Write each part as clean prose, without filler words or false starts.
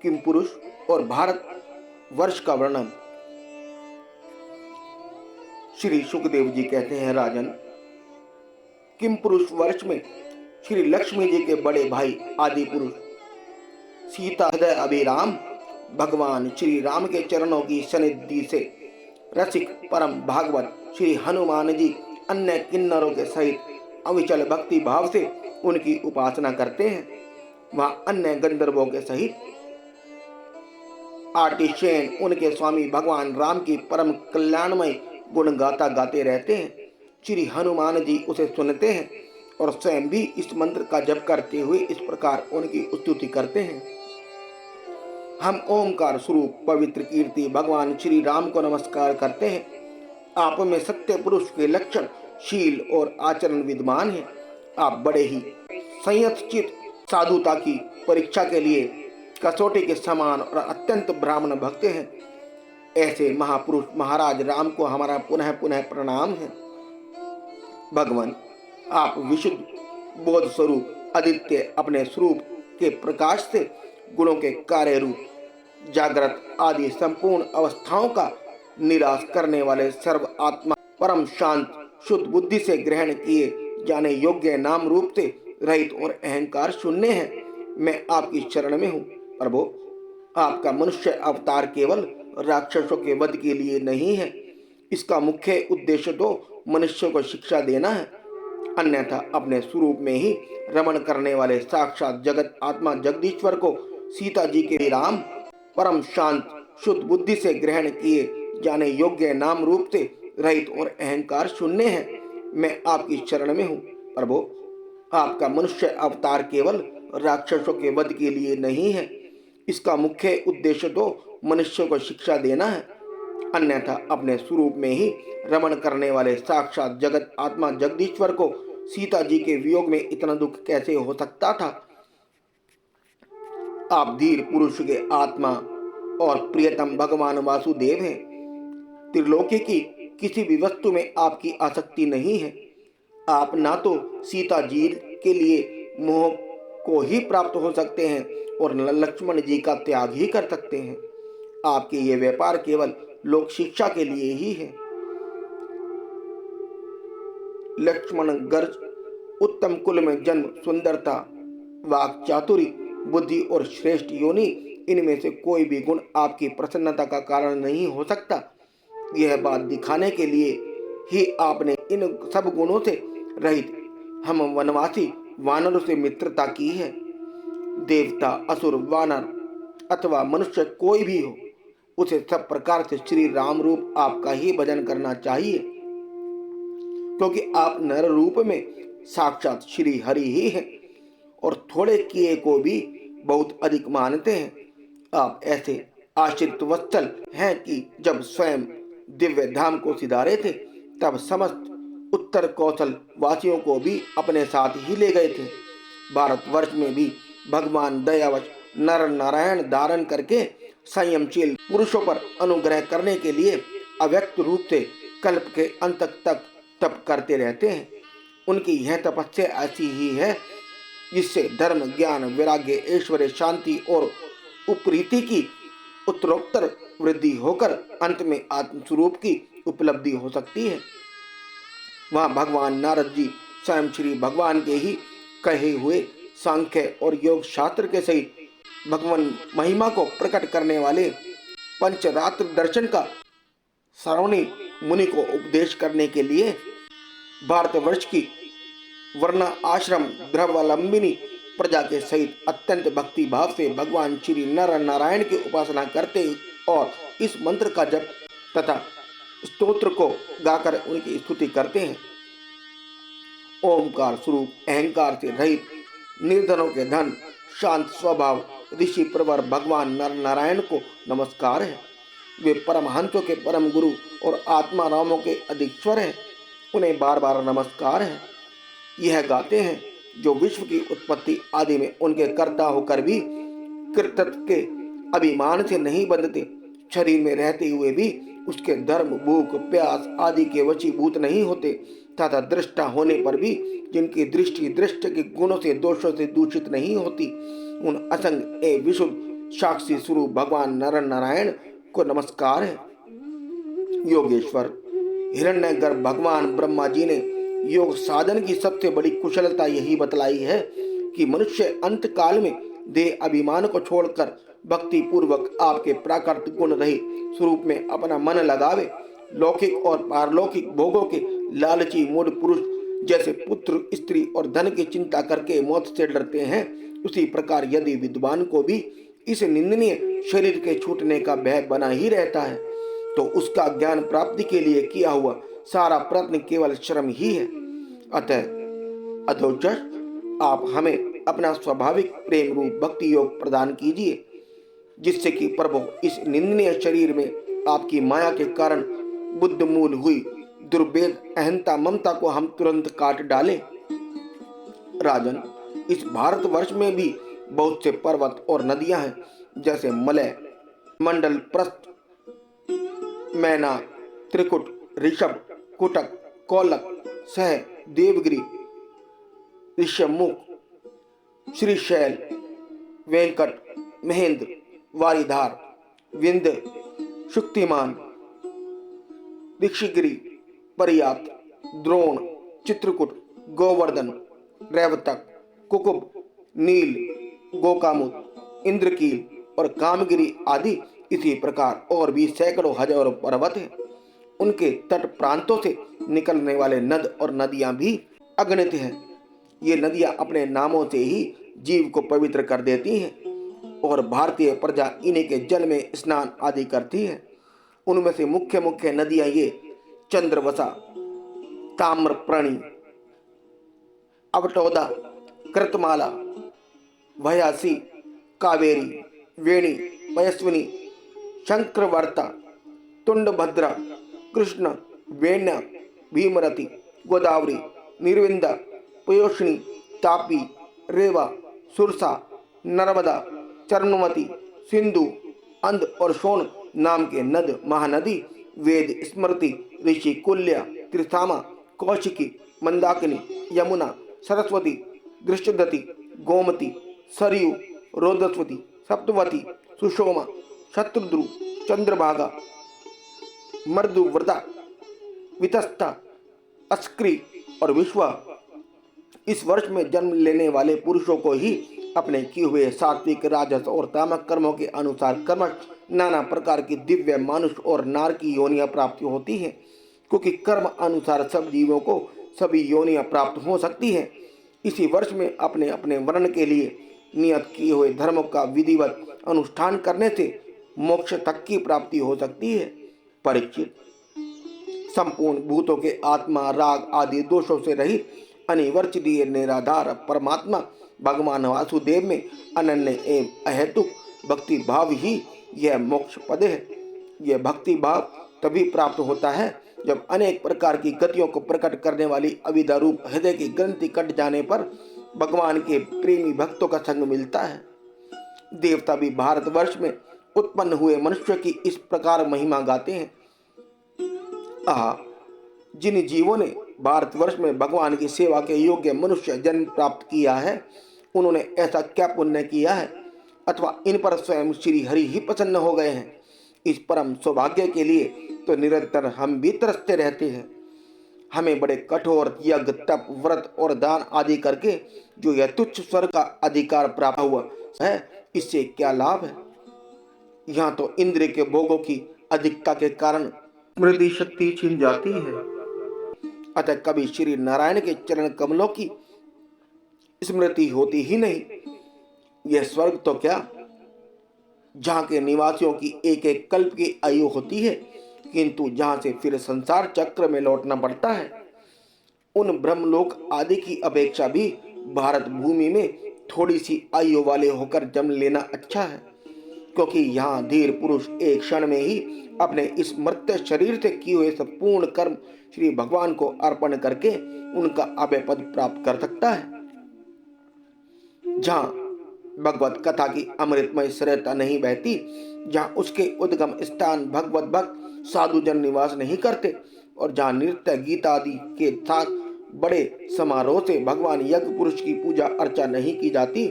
किम पुरुष और भारत वर्ष का वर्णन। श्री सुखदेव जी कहते हैं, राजन, किम पुरुष वर्ष में श्री लक्ष्मी जी के बड़े भाई आदि पुरुष सीता हृदय अभिराम भगवान श्री राम के चरणों की सनिधि से रसिक परम भागवत श्री हनुमान जी अन्य किन्नरों के सहित अविचल भक्ति भाव से उनकी उपासना करते हैं। वहाँ अन्य गंधर्वों के सहित आर्टिशेन उनके स्वामी भगवान राम की परम कल्याणमय गुण गाता गाते रहते हैं। श्री हनुमान जी उसे सुनते हैं और स्वयं भी इस मंत्र का जप करते हुए इस प्रकार उनकी स्तुति करते हैं। हम ओंकार स्वरूप पवित्र कीर्ति भगवान श्री राम को नमस्कार करते हैं। आप में सत्य पुरुष के लक्षण, शील और आचरण विद्यमान है। आप बड़े ही संयत साधुता की परीक्षा के लिए कसौटी के समान और अत्यंत ब्राह्मण भक्त हैं। ऐसे महापुरुष महाराज राम को हमारा पुनः पुनः प्रणाम है। भगवान, आप विशुद्ध बोध स्वरूप आदित्य अपने स्वरूप के प्रकाश से गुणों के कार्य रूप, जागृत आदि संपूर्ण अवस्थाओं का निराश करने वाले सर्व आत्मा, परम शांत शुद्ध बुद्धि से ग्रहण किए जाने योग्य नाम रूप से रहित और अहंकार शून्य हैं। मैं आपकी शरण में हूँ। प्रभु, आपका मनुष्य अवतार केवल राक्षसों के वध के लिए नहीं है। इसका मुख्य उद्देश्य तो मनुष्य को शिक्षा देना है। अन्यथा अपने स्वरूप में ही रमण करने वाले साक्षात जगत आत्मा जगदीश्वर को सीता जी के राम परम शांत शुद्ध बुद्धि से ग्रहण किए जाने योग्य नाम रूप से रहित और अहंकार शून्य है। मैं आपकी शरण में हूँ। प्रभु, आपका मनुष्य अवतार केवल राक्षसों के वध के लिए नहीं है। इसका मुख्य उद्देश्य तो मनुष्य को शिक्षा देना है। अन्यथा अपने स्वरूप में ही रमण करने वाले साक्षात जगत आत्मा जगदीश्वर को सीता जी के वियोग में इतना दुख कैसे हो सकता था। आप धीर पुरुष के आत्मा और प्रियतम भगवान वासुदेव हैं। त्रिलोकी की किसी भी वस्तु में आपकी आसक्ति नहीं है। आप ना तो सीता जी के लिए मोह को ही प्राप्त हो सकते हैं और लक्ष्मण जी का त्याग ही कर सकते हैं। आपके ये व्यापार केवल लोक शिक्षा के लिए ही है। लक्ष्मण गर्ज, उत्तम कुल में जन्म, सुंदरता, वाक चातुरी, बुद्धि और श्रेष्ठ योनि, इनमें से कोई भी गुण आपकी प्रसन्नता का कारण नहीं हो सकता। यह बात दिखाने के लिए ही आपने इन सब गुणों से रहित हम वनवासी वानरों से मित्रता की है। देवता, असुर, वानर अथवा मनुष्य कोई भी हो, उसे सब प्रकार से श्री राम रूप आपका ही भजन करना चाहिए, क्योंकि आप नर रूप में साक्षात श्री हरि ही हैं और थोड़े किए को भी बहुत अधिक मानते हैं। आप ऐसे आश्रित वत्सल हैं कि जब स्वयं दिव्य धाम को सिधारे थे तब समस्त उत्तर कौशल वासियों को भी अपने साथ ही ले गए थे। भारतवर्ष में भी भगवान दयावश नर नारायण धारण करके संयमशील पुरुषों पर अनुग्रह करने के लिए अव्यक्त रूप से कल्प के अंत तक तप करते रहते हैं। उनकी यह तपस्या ऐसी ही है जिससे धर्म, ज्ञान, वैराग्य, ऐश्वर्य, शांति और उपरीति की उत्तरोत्तर वृद्धि होकर अंत में आत्मस्वरूप की उपलब्धि हो सकती है। वहाँ भगवान नारद जी स्वयं श्री भगवान के ही कहे हुए सांख्य और योग शास्त्र के सहित भगवान महिमा को प्रकट करने वाले पंचरात्र दर्शन का श्रवणी मुनि को उपदेश करने के लिए भारतवर्ष की वर्ण आश्रम गृहावलंबिनी प्रजा के सहित अत्यंत भक्ति भाव से भगवान श्री नर नारायण की उपासना करते और इस मंत्र का जप तथा स्तोत्र को गाकर उनकी स्तुति करते हैं। ओमकार स्वरूप अहंकार से रहित निर्धनों के धन, शांत स्वभाव ऋषि प्रवर भगवान नर नारायण को नमस्कार है। वे परमहंसों के परम गुरु और आत्मा रामों के अधीश्वर हैं। उन्हें बार बार नमस्कार है। यह गाते हैं जो विश्व की उत्पत्ति आदि में उनके कर्ता होकर भी कृतत्व के अभिमान से नहीं बंधते, शरीर में रहते हुए भी उसके धर्म, भूख, प्यास आदि के वशीभूत नहीं होते तथा दृष्टा होने पर भी जिनकी दृष्टि दृष्ट के गुणों से दोषों से दूषित नहीं होती, उन असंग विशुद्ध साक्षी स्वरूप भगवान नर नारायण को नमस्कार है। योगेश्वर हिरण्यगर्भ भगवान ब्रह्मा जी ने योग साधन की सबसे बड़ी कुशलता यही बतलाई है कि मनुष्य अंत काल में देह अभिमान को छोड़कर भक्ति पूर्वक आपके प्राकृतिक गुण रहित स्वरूप में अपना मन लगावे। लौकिक और पारलौकिक भोगों के लालची मूढ़ पुरुष जैसे पुत्र, स्त्री और धन की चिंता करके मौत से डरते हैं, उसी प्रकार यदि विद्वान को भी इस निंदनीय शरीर के छूटने का भय बना ही रहता है, तो उसका ज्ञान प्राप्ति के लिए किया हुआ सारा प्रयत्न केवल श्रम ही है। अतः अधोचर आप हमें अपना स्वाभाविक प्रेम रूप भक्ति योग प्रदान कीजिए, जिससे कि प्रभु इस निंदनीय शरीर में आपकी माया के कारण बुद्ध मूल हुई दुर्भेद अहंता ममता को हम तुरंत काट डालें। राजन, इस भारतवर्ष में भी बहुत से पर्वत और नदियां हैं, जैसे मलय, मंडल प्रस्थ, मैना, त्रिकुट, ऋषभ, कुटक, कौलक, सह, देवगिरी, ऋषमुख, श्रीशैल, वेंकट, महेंद्र, वारीधार, विंध्य, शुक्तिमान, ऋषिगिरी, पर्याप्त, द्रोण, चित्रकूट, गोवर्धन, रैवतक, कुकुब, नील, गोकामुत, इंद्रकील और कामगिरी आदि इसी प्रकार और भी सैकड़ों हजारों पर्वत हैं। उनके तट प्रांतों से निकलने वाले नद और नदियां भी अगणित हैं। ये नदियां अपने नामों से ही जीव को पवित्र कर देती हैं और भारतीय प्रजा इन्हीं के जल में स्नान आदि करती है। उनमें से मुख्य मुख्य नदियां ये चंद्रवसा, ताम्रपर्णी, अवटोदा, कृतमाला, भयासी, कावेरी, वेणी, पयस्विनी, शंक्रवर्ता, तुंडभद्रा, कृष्ण, वेण्य, भीमरती, गोदावरी, निर्विंदा, पयोष्णी, तापी, रेवा, सुरसा, नर्मदा, चर्मवती, सिंधु, अंध और सोन नाम के नद महानदी, वेद स्मृति, ऋषि कुल्या, त्रिसामा, कौशिकी, मंदाकिनी, यमुना, सरस्वती, दृष्टदती, गोमती, सरयू, रोदस्वती, सप्तवती, सुषोमा, शत्रुद्रु, चंद्रभागा, मर्दुव्रता, वितस्ता, अस्क्री और विश्वा। इस वर्ष में जन्म लेने वाले पुरुषों को ही अपने किए हुए सात्विक, राजस और तामक कर्मों के अनुसार क्रमश नाना प्रकार की दिव्य मानुष और नार की योनियां प्राप्ति होती हैं, क्योंकि कर्म अनुसार सब जीवों को सभी योनियां प्राप्त हो सकती हैं। इसी वर्ष में अपने अपने वर्ण के लिए नियत किए हुए धर्म का विधिवत अनुष्ठान करने से मोक्ष तक की प्राप्ति हो सकती है। परीक्षित, संपूर्ण भूतों के आत्मा, राग आदि दोषों से रहित अनिवर्चनीय निराधार परमात्मा भगवान वासुदेव में अनन्य एवं अहेतुक भक्ति भाव ही यह मोक्ष पद है। यह भक्ति भाव तभी प्राप्त होता है जब अनेक प्रकार की गतियों को प्रकट करने वाली अविद्या रूप हृदय की ग्रंथि कट जाने पर भगवान के प्रेमी भक्तों का संग मिलता है। देवता भी भारतवर्ष में उत्पन्न हुए मनुष्य की इस प्रकार महिमा गाते हैं। जिन जीवों ने भारतवर्ष में भगवान की सेवा के योग्य मनुष्य जन्म प्राप्त किया है, उन्होंने ऐसा क्या पुण्य किया है, अथवा इन पर स्वयं श्री हरि ही प्रसन्न हो गए हैं। इस परम सौभाग्य के लिए तो निरंतर हम भी तरसते रहते हैं। हमें बड़े कठोर यज्ञ, तप, व्रत और दान आदि करके जो यह तुच्छ स्वर्ग का अधिकार प्राप्त हुआ है, इससे क्या लाभ है। यहाँ तो इंद्रिय के भोगों की अधिकता के कारण स्मृति शक्ति छिन जाती है। अतः कभी श्री नारायण के चरण कमलों की स्मृति होती ही नहीं। यह स्वर्ग तो क्या, जहाँ के निवासियों की एक एक कल्प की आयु होती है, किंतु जहाँ से फिर संसार चक्र में लौटना पड़ता है। उन ब्रह्मलोक आदि की अपेक्षा भी भारत भूमि में थोड़ी सी आयु वाले होकर जन्म लेना अच्छा है, क्योंकि यहाँ धीर पुरुष एक क्षण में ही अपने इस मर्त्य शरीर से किए हुए संपूर्ण कर्म श्री भगवान को अर्पण करके उनका अभय पद प्राप्त कर सकता है। जहाँ भगवत कथा की अमृतमय सरलता नहीं बहती, जहाँ उसके उद्गम स्थान भगवत भक्त साधु जन निवास नहीं करते, और जहाँ नृत्य गीत आदि के साथ बड़े समारोह से भगवान यज्ञ पुरुष की पूजा अर्चा नहीं की जाती,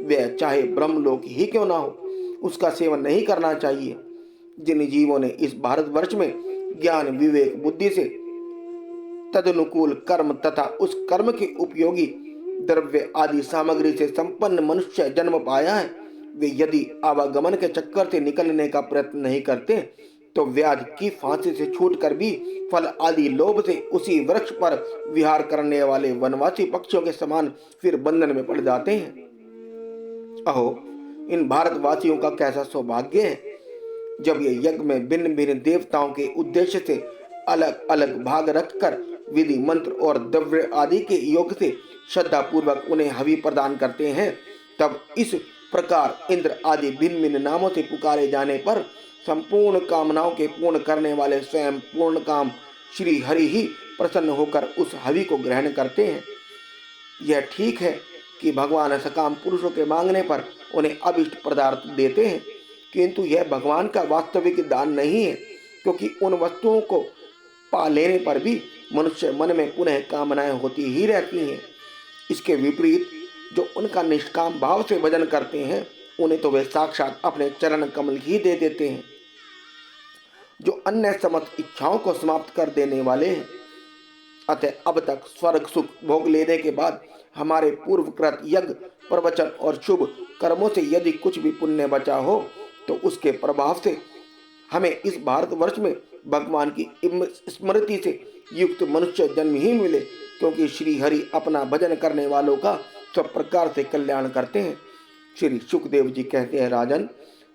वह चाहे ब्रह्मलोक ही क्यों ना हो, उसका सेवन नहीं करना चाहिए। जिन जीवों ने इस भारतवर्ष में ज्ञान विवेक बुद्धि से तदनुकूल कर्म तथा उस कर्म के उपयोगी द्रव्य आदि सामग्री से संपन्न मनुष्य जन्म पाया है, वे यदि आवागमन के चक्कर से निकलने का प्रयत्न नहीं करते तो व्याध की फांसी से छूटकर भी फल आदि लोभ से उसी वृक्ष पर विहार करने वाले वनवासी पक्षियों के समान फिर बंधन में पड़ जाते हैं। अहो, इन भारतवासियों का कैसा सौभाग्य है जब ये यज्ञ में भिन्न भिन्न देवताओं के उद्देश्य से अलग अलग भाग रखकर विधि मंत्र और द्रव्य आदि के योग से श्रद्धा पूर्वक उन्हें हवि प्रदान करते हैं। तब इस प्रकार इंद्र आदि भिन्न भिन्न नामों से पुकारे जाने पर संपूर्ण कामनाओं के पूर्ण करने वाले स्वयं पूर्ण काम श्री हरि ही प्रसन्न होकर उस हवि को ग्रहण करते हैं। यह ठीक है कि भगवान सकाम पुरुषों के मांगने पर उन्हें अभिष्ट पदार्थ देते हैं, किंतु यह भगवान का वास्तविक दान नहीं है, क्योंकि उन वस्तुओं को पा लेने पर भी मनुष्य मन में पुनः कामनाएं होती ही रहती हैं। इसके विपरीत जो उनका निष्काम भाव से भजन करते हैं उन्हें तो वे साक्षात अपने चरण कमल ही दे देते हैं, जो अन्य समस्त इच्छाओं को समाप्त कर देने वाले हैं। अतः अब तक स्वर्ग सुख भोग लेने के बाद हमारे पूर्वकृत यज्ञ प्रवचन और शुभ कर्मों से यदि कुछ भी पुण्य बचा हो तो उसके प्रभाव से हमें इस भारतवर्ष में भगवान की स्मृति से युक्त मनुष्य जन्म ही मिले, क्योंकि श्री हरि अपना भजन करने वालों का सब प्रकार से कल्याण करते हैं। श्री सुखदेव जी कहते हैं, राजन,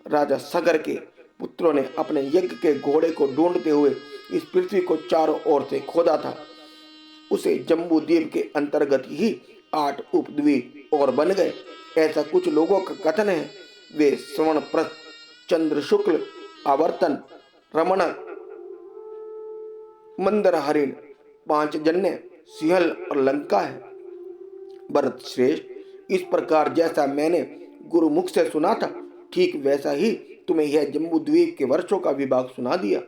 राजा सगर के पुत्रों ने अपने यज्ञ के घोड़े को ढूंढते हुए इस पृथ्वी को चारों ओर से खोदा था। उसे जम्बू द्वीप के अंतर्गत ही 8 उपद्वीप और बन गए, ऐसा कुछ लोगों का कथन है। वे श्रवणप्रद, चंद्र शुक्ल, आवर्तन, रमण, मंदर हरिण, 5 जन्य, सिंहल और लंका है। भरत श्रेष्ठ, इस प्रकार जैसा मैंने गुरुमुख से सुना था ठीक वैसा ही तुम्हें यह जम्बू द्वीप के वर्षों का विभाग सुना दिया।